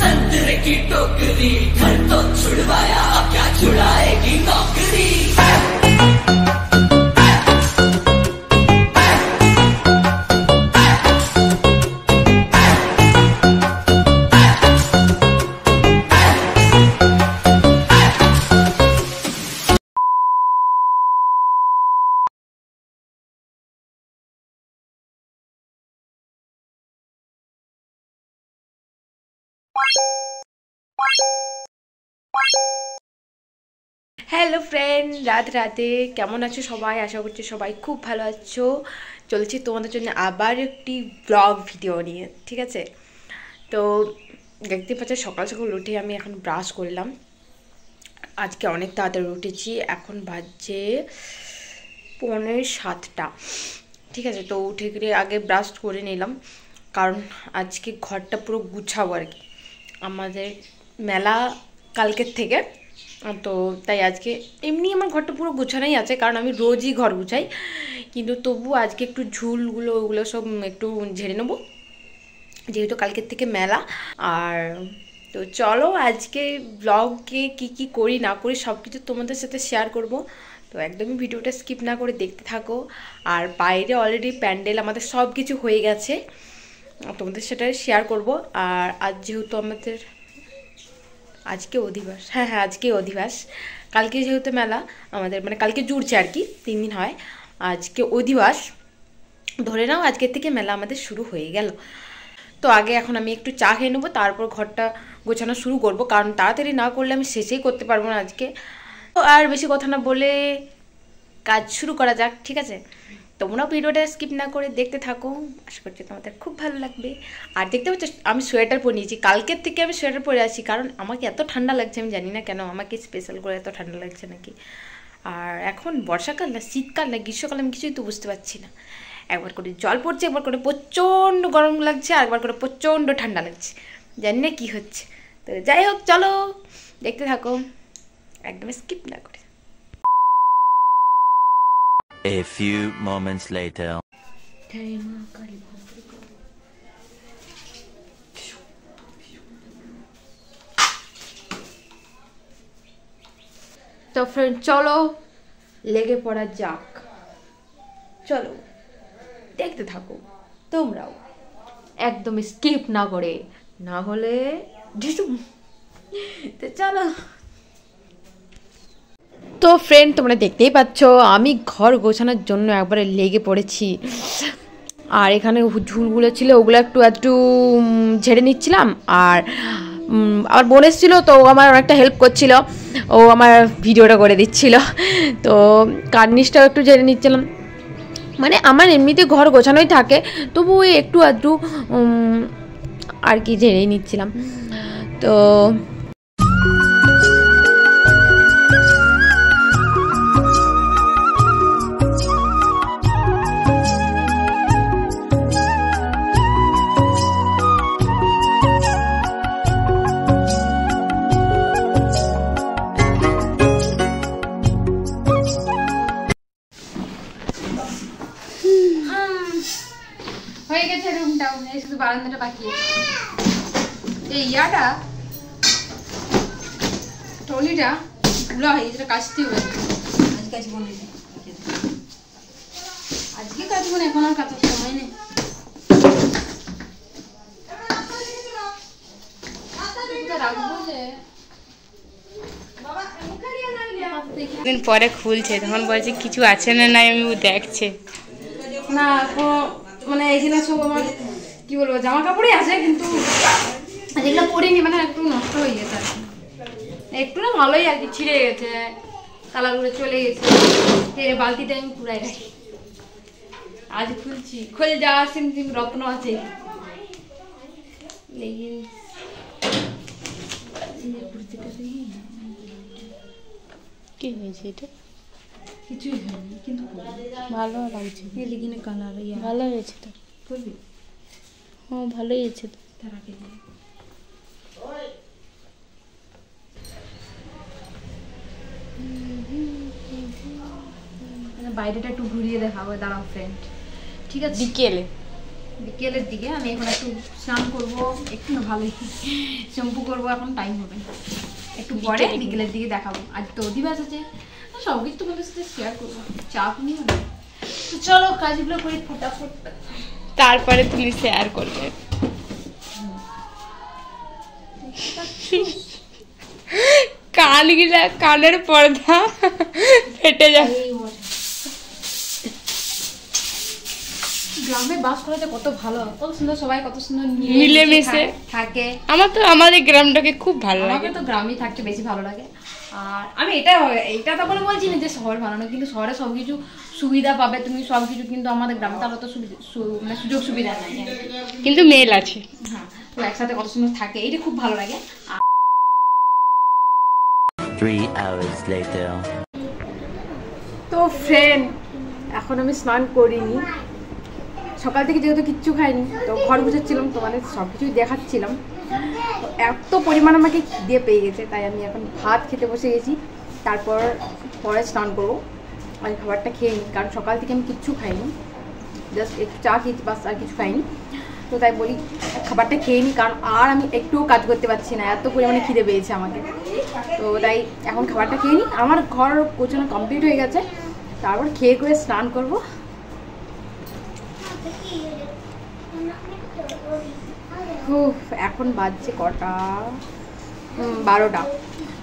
संतरे की टोकरी घर तो छुड़वाया क्या छुड़ाएगी नौकरी। হ্যালো ফ্রেন্ড, রাত রাতে কেমন আছো সবাই? আশা করছি সবাই খুব ভালো আছো। চলছি তোমাদের জন্য আবার একটি ব্লগ ভিডিও নিয়ে, ঠিক আছে? তো দেখতে পাচ্ছ সকাল সকাল উঠে আমি এখন ব্রাশ করলাম। আজকে অনেক তাড়াতাড়ি উঠেছি, এখন বাজে 6:45, ঠিক আছে? তো উঠে গিয়ে আগে ব্রাশ করে নিলাম, কারণ আজকে ঘরটা পুরো গুছাবো আর কি। আমাদের মেলা কালকের থেকে, তো তাই আজকে এমনি আমার ঘরটা পুরো গুছানোই আছে, কারণ আমি রোজই ঘর গুছাই, কিন্তু তবু আজকে একটু ঝুলগুলো ওগুলো সব একটু ঝেড়ে নেবো, যেহেতু কালকের থেকে মেলা। আর তো চলো আজকে ব্লগে কি করি না করি সব কিছু তোমাদের সাথে শেয়ার করব। তো একদমই ভিডিওটা স্কিপ না করে দেখতে থাকো। আর বাইরে অলরেডি প্যান্ডেল আমাদের সব কিছু হয়ে গেছে, তোমাদের সেটা শেয়ার করব। আর আজ যেহেতু আমাদের আজকে অধিবাস, হ্যাঁ আজকে অধিবাস, কালকে যেহেতু মেলা আমাদের, মানে কালকে জুড়ছে আর কি, 3 দিন হয়, আজকে অধিবাস ধরে নাও, আজকের থেকে মেলা আমাদের শুরু হয়ে গেল। তো আগে এখন আমি একটু চা খেয়ে নেবো, তারপর ঘরটা গোছানো শুরু করব, কারণ তাড়াতাড়ি না করলে আমি শেষেই করতে পারবো না আজকে। তো আর বেশি কথা না বলে কাজ শুরু করা যাক, ঠিক আছে? তোমরাও ভিডিওটা স্কিপ না করে দেখতে থাকো, আশা করছি তোমাদের খুব ভালো লাগবে। আর দেখতে পাচ্ছ আমি সোয়েটার পরে নিয়েছি, কালকের থেকে আমি সোয়েটার পরে আছি, কারণ আমাকে এত ঠান্ডা লাগছে, আমি জানি না কেন, আমাকে স্পেশাল করে এত ঠান্ডা লাগছে নাকি। আর এখন বর্ষাকাল না শীতকাল না গ্রীষ্মকাল আমি কিছুই তো বুঝতে পারছি না। একবার করে জল পড়ছে, একবার করে প্রচণ্ড গরম লাগছে, আর একবার করে প্রচণ্ড ঠান্ডা লাগছে, জানি না কী হচ্ছে। তো যাই হোক, চলো দেখতে থাকো একদম স্কিপ না করে। A few moments later. তো ফ্রেন্ড চলো লেগে পড়া যাক, চলো দেখতে থাকো তোমরাও একদম স্কিপ না করে, না হলে ঢিসুম। তো চলো। তো ফ্রেন্ড তোমরা দেখতেই পাচ্ছ আমি ঘর গোছানোর জন্য একবারে লেগে পড়েছি। আর এখানে ঝুলগুলো ছিল ওগুলো একটু ঝেড়ে নিচ্ছিলাম। আর আমার বোন এসেছিলো, তো ও আমার অনেকটা হেল্প করছিল, ও আমার ভিডিওটা করে দিচ্ছিল। তো কার্নিশটাও একটু ঝেড়ে নিচ্ছিলাম, মানে আমার এমনিতে ঘর গোছানোই থাকে, তবু ওই একটু আধটু আর কি ঝেড়েই নিচ্ছিলাম। তো হয়ে গেছে রুমটাও, এই শুধু বারান্দাটা বাকি আছে। এই ইয়াটা ট্রলিটা ধুলা হয়ে গেছে, কাচতে হবে। আজকে আসবো না, আজকে কাচবো না, এখন আর কাচার সময় নেই। দিন পরে খুলছে, তখন বলছে কিছু আছে না নাই, আমি দেখছে না মানে এইখানে সব আমার কি বলবো জামা কাপড়ই আছে, কিন্তু যেগুলো পরিনি মানে একটু নষ্ট হয়ে গেছে আর কি, একটু না ভালোই আর কি, ছিঁড়ে গেছে, কালারগুলো চলে গেছে। এই বালতিটা আমি পুরাই রাখি, আজ খুলছি, খুলে যাওয়ার সিম রত্ন আছে। কি হয়েছে এটা? কিছুই হয়নি, কিন্তু ভালো লাগছে, এলিগিনে কালার ভালো হয়েছে তো, করবি? হ্যাঁ ভালোই হয়েছে তো। তার আগে বাইরেটা একটু ঘুরিয়ে দেখাবো, দাঁড়াও ফ্রেন্ড, ঠিক আছে? বিকেলে বিকেলের দিকে। আমি এখন একটু স্নান করবো, একটু না ভালোই শ্যাম্পু করবো, এখন টাইম হবে একটু পরে বিকেলের দিকে দেখাবো। আজ তো অধিবাস আছে, সব কিছু তোমাদের সাথে শেয়ার করবো, চাপ নিও না। তো চলো কাজগুলো করি ফটাফট, তারপরে তুমি শেয়ার করবে। কানের পর্দা ফেটে যাবে। গ্রামে বাস করাতে কত ভালো, কত সুন্দর, সবাই কত সুন্দর মিলেমিশে থাকে। আমার তো আমাদের গ্রামটাকে খুব ভালো লাগে। আমাকে তো গ্রামে থাকতে বেশি ভালো লাগে। আর আমি এটা তো বলে বলছি না যে শহর ভালো না, কিন্তু শহরে সবকিছু সুবিধা পাবে তুমি সবকিছু, কিন্তু আমাদের গ্রামে তাহলে তো মানে সুযোগ সুবিধা নাই, কিন্তু মেল আছে। হ্যাঁ, তো একসাথে কত সুন্দর থাকে, এইটা খুব ভালো লাগে। 3 hours later. তো ফ্রেন্ড, এখন আমি স্নান করিনি, সকাল থেকে যেহেতু কিচ্ছু খাইনি, তো ঘর গুছাচ্ছিলাম, তোমাদের সব কিছুই দেখাচ্ছিলাম। এত পরিমাণ আমাকে খিদে পেয়ে গেছে, তাই আমি এখন ভাত খেতে বসে গেছি। তারপর পরে স্নান করবো, আমি খাবারটা খেয়ে নিই, কারণ সকাল থেকে আমি কিচ্ছু খাইনি, জাস্ট একটু চা খেয়েছি, বাস আর কিছু খাইনি। তো তাই বলি খাবারটা খেয়ে নিই, কারণ আর আমি একটুও কাজ করতে পারছি না, এত পরিমাণে খিদে পেয়েছে আমাকে। তো তাই এখন খাবারটা খেয়ে নিই। আমার ঘর গোছানো কমপ্লিট হয়ে গেছে, তারপর খেয়ে করে স্নান করবো। এখন বাজছে কটা, 12টা।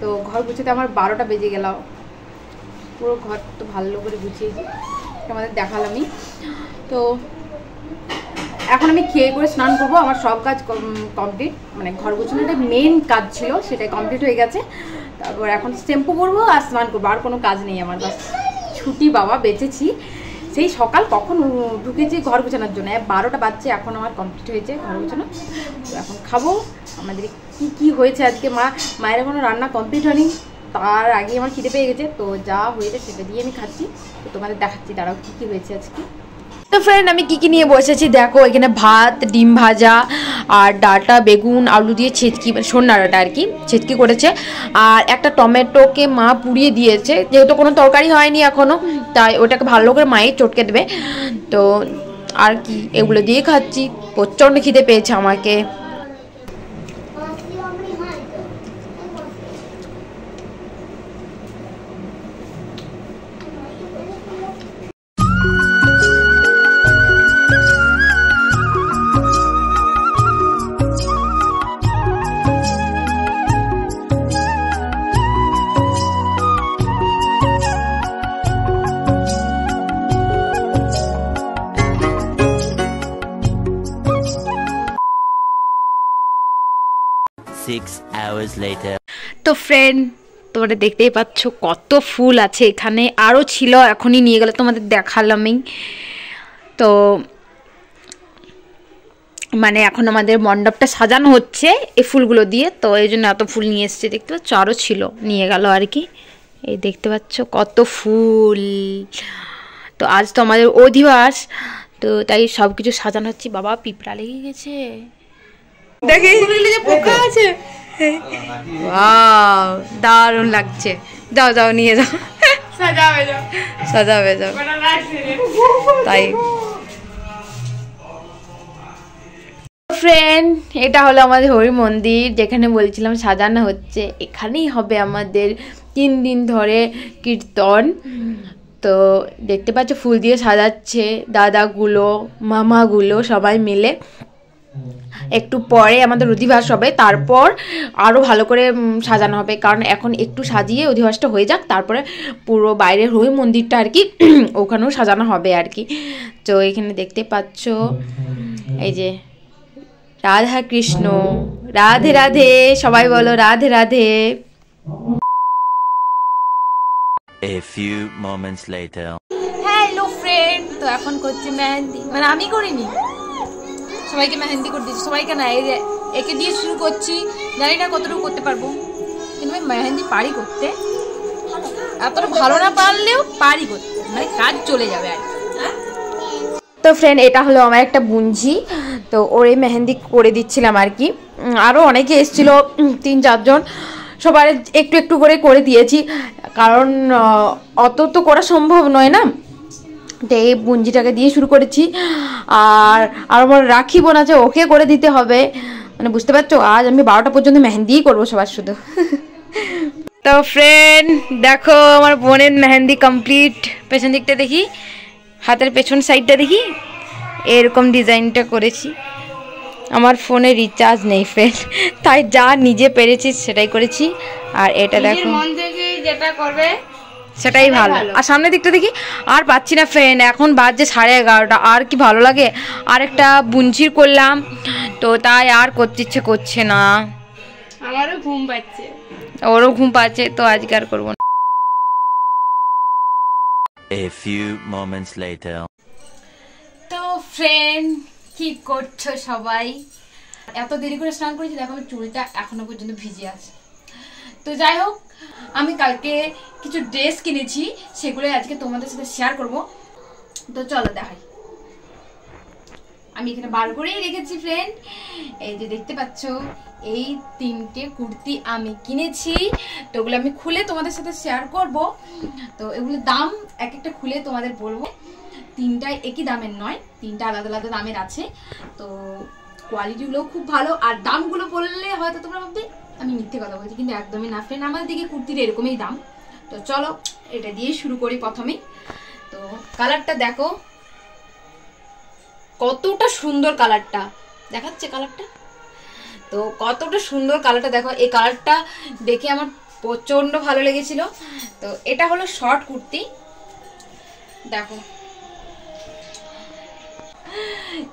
তো ঘর গুছাতে আমার 12টা বেজে গেল। পুরো ঘর তো ভালো করে গুছিয়েছি, আমাদের দেখালামই। তো এখন আমি খেয়ে করে স্নান করবো, আমার সব কাজ কমপ্লিট, মানে ঘর গোছানোটা মেন কাজ ছিল, সেটাই কমপ্লিট হয়ে গেছে। তারপর এখন শ্যাম্পু করবো আর স্নান করবো, আর কোনো কাজ নেই আমার, বাস ছুটি বাবা বেঁচেছি। সেই সকাল কখন ঢুকেছি ঘর গোছানোর জন্য, 12টা বাজছে, এখন আমার কমপ্লিট হয়েছে ঘর গোছানো। তো এখন খাবো। আমাদের কি হয়েছে আজকে, মায়ের এখনো রান্না কমপ্লিট হয়নি, তার আগে আমার খিদে পেয়ে গেছে, তো যা হয়েছে সেটা দিয়ে আমি খাচ্ছি। তো তোমাদের দেখাচ্ছি দাঁড়াও কী হয়েছে আজকে। তো ফ্রেন্ড, আমি কি নিয়ে বসেছি দেখো, এখানে ভাত, ডিম ভাজা আর ডাটা, বেগুন, আলু দিয়ে ছেচকি, মানে সন্না ডাটা আর কি, ছেচকি করেছে। আর একটা টমেটোকে মা পুড়িয়ে দিয়েছে, যেহেতু কোনো তরকারি হয়নি এখনও, তাই ওটাকে ভালো করে মায়ে চটকে দেবে। তো আর কি, এগুলো দিয়ে খাচ্ছি, প্রচণ্ড খিদে পেয়েছে আমাকে। Six hours later. তো ফ্রেন্ড, তোমরা দেখতেই পাচ্ছ কত ফুল আছে এখানে, আরও ছিল, এখনই নিয়ে গেলে তোমাদের দেখালামই। তো মানে এখন আমাদের মণ্ডপটা সাজানো হচ্ছে এই ফুলগুলো দিয়ে, তো এই জন্য এত ফুল নিয়ে এসছে, দেখতে পাচ্ছ, আরও ছিল, নিয়ে গেল আর কি। এই দেখতে পাচ্ছ কত ফুল। তো আজ তো আমাদের অধিবাস, তো তাই সব কিছু সাজানো হচ্ছে। বাবা পিঁপড়া লেগে গেছে, দেখে পোকা আছে, দারুণ লাগছে। যাও যাও নিয়ে যাও, সাজাবে যাও। তাই ফ্রেন্ড, এটা হলো আমাদের হরি মন্দির, যেখানে বলছিলাম সাজানো হচ্ছে। এখানেই হবে আমাদের 3 দিন ধরে কীর্তন। তো দেখতে পাচ্ছ ফুল দিয়ে সাজাচ্ছে দাদাগুলো, মামাগুলো সবাই মিলে। একটু পরে আমাদের অধিবাস হবে, তারপর আরও ভালো করে সাজানো হবে, কারণ এখন একটু সাজিয়ে অধিবাসটা হয়ে যাক, তারপরে পুরো বাইরের হরি মন্দিরটা আর কি ওখানেও সাজানো হবে আর কি। তো এখানে দেখতে পাচ্ছ এই যে রাধা কৃষ্ণ, রাধে রাধে, সবাই বলো Radhe Radhe. A few moments later. Hello friend, তো এখন করছি মেহেন্দি, মানে আমি করিনি, সবাইকে মেহেন্দি করে দিচ্ছি। সবাইকে না, এই যে একে দিয়ে শুরু করছি, জানি না কতটুকু করতে পারবো, কিন্তু আমি মেহেন্দি পারি করতে, এতটা ভালো না পারলেও পারি করতে, মানে কাজ চলে যাবে আর কি। তো ফ্রেন্ড, এটা হলো আমার একটা বুঞ্জি, তো ওরে মেহেন্দি করে দিচ্ছিলাম আর কি। আরও অনেকে এসেছিলো, 3-4 জন, সবার একটু একটু করে দিয়েছি, কারণ অত তো করা সম্ভব নয় না, তো এই পুঞ্জিটাকে দিয়ে শুরু করেছি। আর আমার রাখি বোন আছে, ওকে করে দিতে হবে, মানে বুঝতে পারছো আজ আমি 12টা পর্যন্ত মেহেন্দিই করবো সবার শুধু। তো ফ্রেন্ড দেখো আমার বোনের মেহেন্দি কমপ্লিট। পেছন দিকটা দেখি, হাতের পেছন সাইডটা দেখি, এরকম ডিজাইনটা করেছি। আমার ফোনে রিচার্জ নেই ফ্রেন্ড, তাই যা নিজে পেরেছি সেটাই করেছি। আর এটা দেখো মন থেকে যেটা করবে সেটাই ভালো। আর সামনের দিকটা দেখি, আর পাচ্ছি না ফ্রেন্ড, এখন বাজছে 11:30, আর কি ভালো লাগে। আর একটা বুঞ্চির করলাম, তো তাই আর করতে ইচ্ছে করছে না। আমারও ঘুম পাচ্ছে, ওরও ঘুম পাচ্ছে, তো আজকে আর করবো না। A few moments later. তো ফ্রেন্ড কি করছো সবাই? এত দেরি করে স্নান করেছি, দেখো আমার চুলটা এখনো পর্যন্ত ভিজে আছে। তো যাই হোক, আমি কালকে কিছু ড্রেস কিনেছি, সেগুলো আজকে তোমাদের সাথে শেয়ার করব। তো চলো দেখাই। আমি এখানে বার করেই রেখেছি ফ্রেন্ড, এই যে দেখতে পাচ্ছ এই 3টে কুর্তি আমি কিনেছি। তো ওগুলো আমি খুলে তোমাদের সাথে শেয়ার করব। তো এগুলো দাম এক একটা খুলে তোমাদের বলবো। 3টাই একই দামের নয়, 3টা আলাদা আলাদা দামের আছে। তো কোয়ালিটিগুলো খুব ভালো, আর দামগুলো বললে হয়তো তোমরা ভাববে আমি মিথ্যে কথা বলছি, কিন্তু একদমই না ফ্রেন্ড, আমাদের দিকে কুর্তির এরকমই দাম। তো চলো এটা দিয়ে শুরু করি প্রথমেই। তো কালারটা দেখো কতটা সুন্দর, কালারটা দেখাচ্ছে কালারটা, তো কতটা সুন্দর কালারটা দেখো। এই কালারটা দেখে আমার প্রচন্ড ভালো লেগেছিল। তো এটা হলো শর্ট কুর্তি, দেখো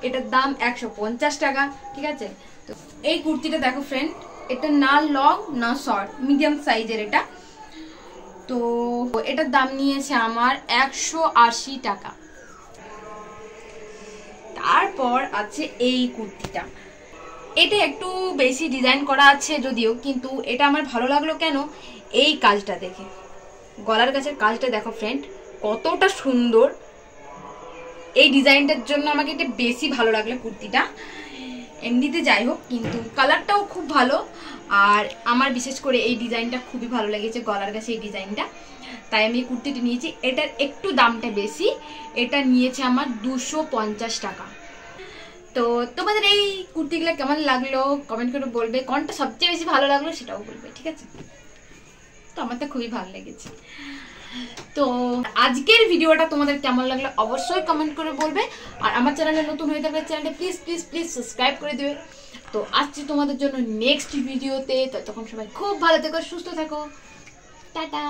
এটার দাম 150 টাকা, ঠিক আছে। তো এই কুর্তিটা দেখো ফ্রেন্ড, এটা না লং না শর্ট, মিডিয়াম সাইজের এটা। তো এটার দাম নিয়েছে আমার 180 টাকা। তারপর আছে এই কুর্তিটা, এটা একটু বেশি ডিজাইন করা আছে যদিও, কিন্তু এটা আমার ভালো লাগলো কেন, এই কাজটা দেখে, গলার কাছের কাজটা দেখো ফ্রেন্ড কতটা সুন্দর। এই ডিজাইনটার জন্য আমাকে এটা বেশি ভালো লাগলো কুর্তিটা। এমনিতে যাই হোক, কিন্তু কালারটাও খুব ভালো। আর আমার বিশেষ করে এই ডিজাইনটা খুবই ভালো লেগেছে, গলার কাছে এই ডিজাইনটা, তাই আমি এই কুর্তিটি নিয়েছি। এটার একটু দামটা বেশি, এটা নিয়েছে আমার 250 টাকা। তো তোমাদের এই কুর্তিগুলো কেমন লাগলো কমেন্ট করে বলবে, কোনটা সবচেয়ে বেশি ভালো লাগলো সেটাও বলবে, ঠিক আছে। তো আমার তো খুবই ভালো লেগেছে। তো আজকের ভিডিওটা তোমাদের কেমন লাগলো অবশ্যই কমেন্ট করে বলবে। আর আমার চ্যানেলে নতুন হয়ে থাকলে চ্যানেলটা প্লিজ প্লিজ প্লিজ সাবস্ক্রাইব করে দেবে। তো আসছি তোমাদের জন্য নেক্সট ভিডিওতে, ততক্ষণ সবাই খুব ভালো থেকো, সুস্থ থাকো, টাটা।